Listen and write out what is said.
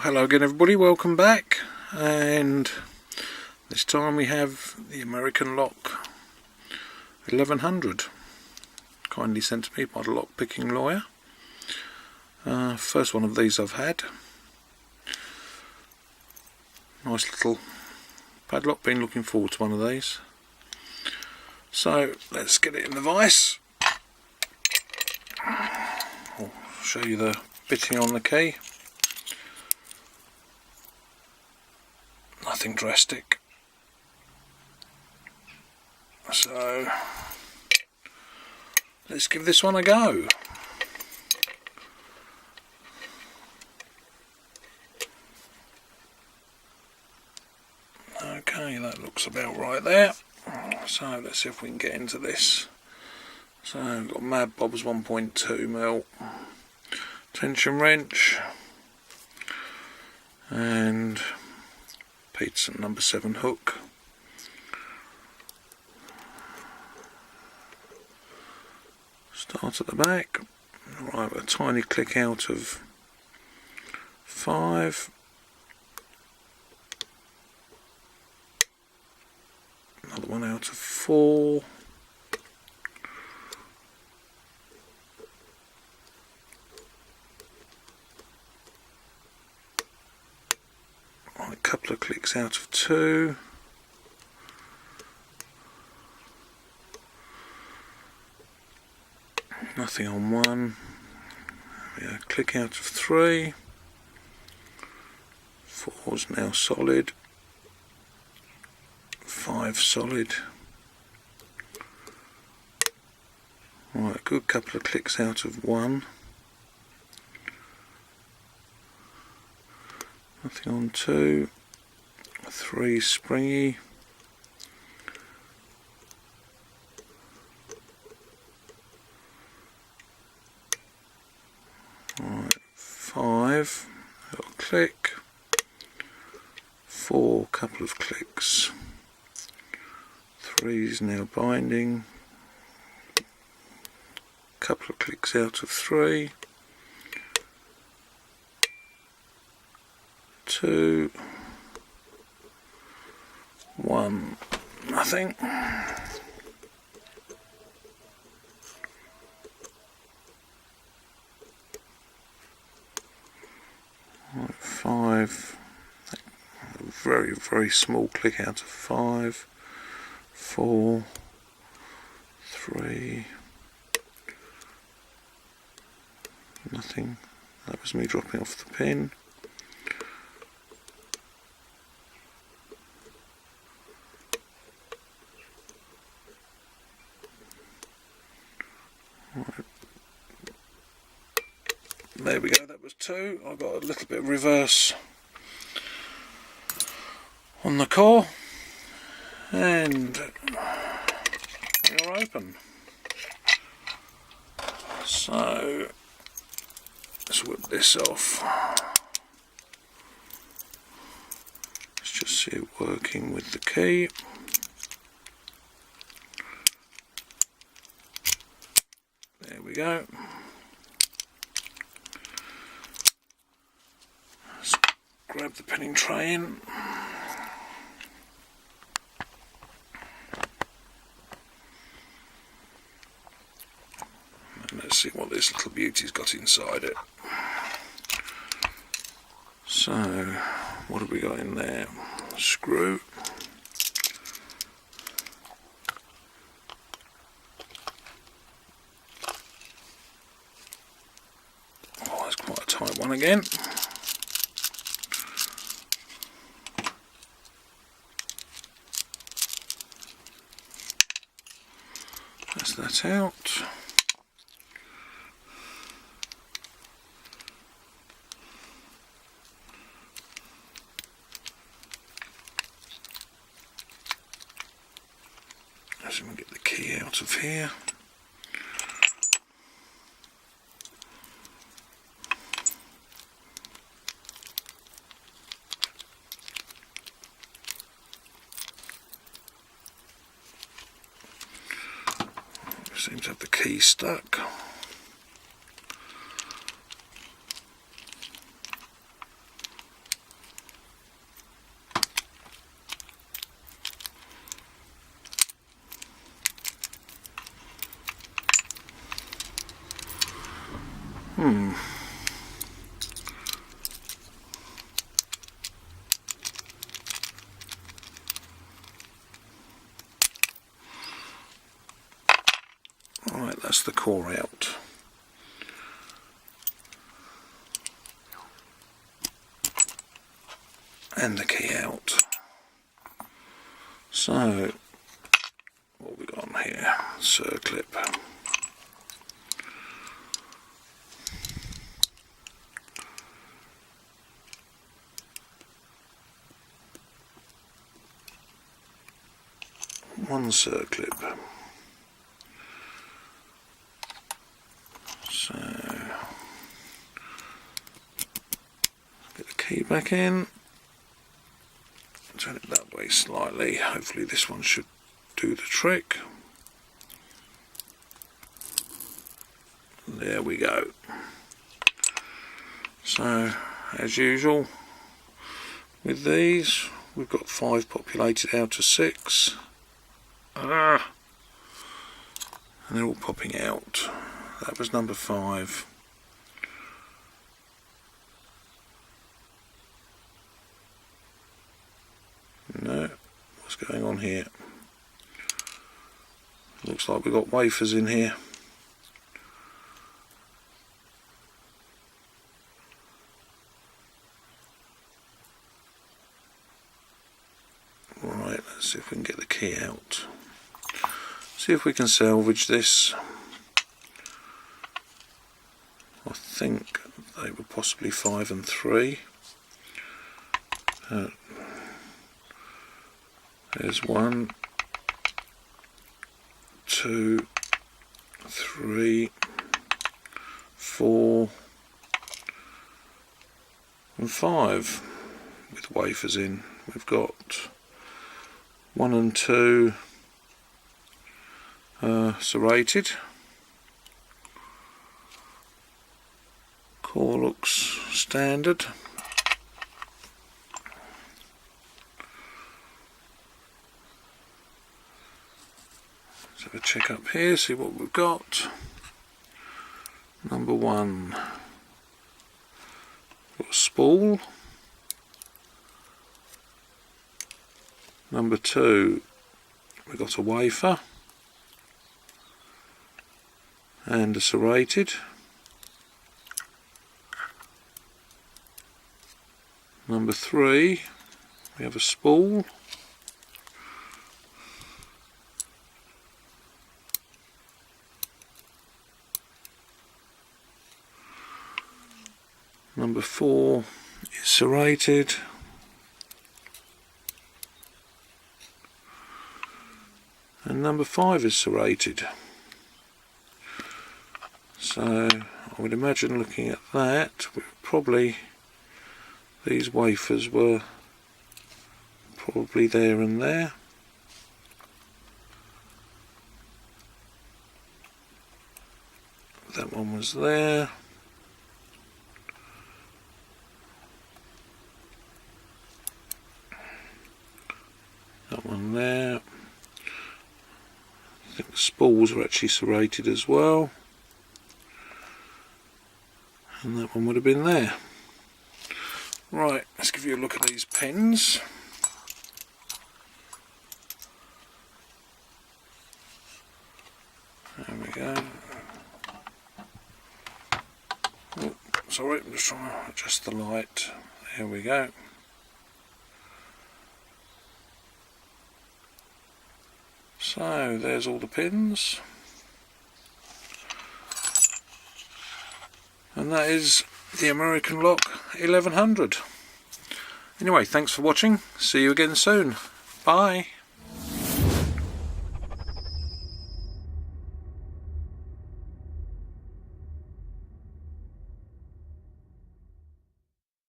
Hello again everybody, welcome back, and this time we have the American Lock 1100, kindly sent to me by the LockPickingLawyer. First one of these I've had. Nice little padlock, been looking forward to one of these. So let's get it in the vise. I'll show you the bitting on the key. Nothing drastic. So let's give this one a go. Okay, that looks about right there. So let's see if we can get into this. So we've got Mad Bob's 1.2mm tension wrench and Peterson number 7 hook. Start at the back. Right, a tiny click out of 5. Another one out of 4. Right, a couple of clicks out of 2. Nothing on 1. Yeah, click out of 3. 4's now solid. 5 solid. Right, a good couple of clicks out of 1. Nothing on 2. 3 springy. Right, 5. Little click. 4 couple of clicks. 3's now binding. Couple of clicks out of 3. 2. 1. Nothing. Right, 5. A very small click out of 5. 4. 3. Nothing. That was me dropping off the pin. Right. There we go, that was 2. I got a little bit of reverse on the core, and we're open. So let's whip this off. Let's just see it working with the key. There we go. Let's grab the pinning tray in. And let's see what this little beauty's got inside it. So, what have we got in there? Screw. Oh, that's quite a tight one again. That's that out. So we'll get the key out of here. Seem to have the key stuck. Right, that's the core out. And the key out. So, what have we got on here? Circlip. One circlip. So, get the key back in. Turn it that way slightly. Hopefully this one should do the trick. There we go. So, as usual with these, we've got 5 populated out of 6. And they're all popping out. That was number 5. No, what's going on here? Looks like we've got wafers in here. Right, let's see if we can get the key out. See if we can salvage this. I think they were possibly 5 and 3. There's 1, 2, 3, 4 and 5 with wafers in. We've got 1 and 2 serrated. Core looks standard. Let's have a check up here, see what we've got. Number 1, got a spool. Number 2, we've got a wafer and a serrated. Number 3, we have a spool. Number 4 is serrated. And number 5 is serrated. So I would imagine, looking at that, probably these wafers were probably there and there. That one was there. That one there. I think the spools are actually serrated as well. And that one would have been there. Right, let's give you a look at these pins. There we go. Oh, sorry, I'm just trying to adjust the light. There we go. So, there's all the pins. And that is the American Lock 1100. Anyway, thanks for watching. See you again soon. Bye.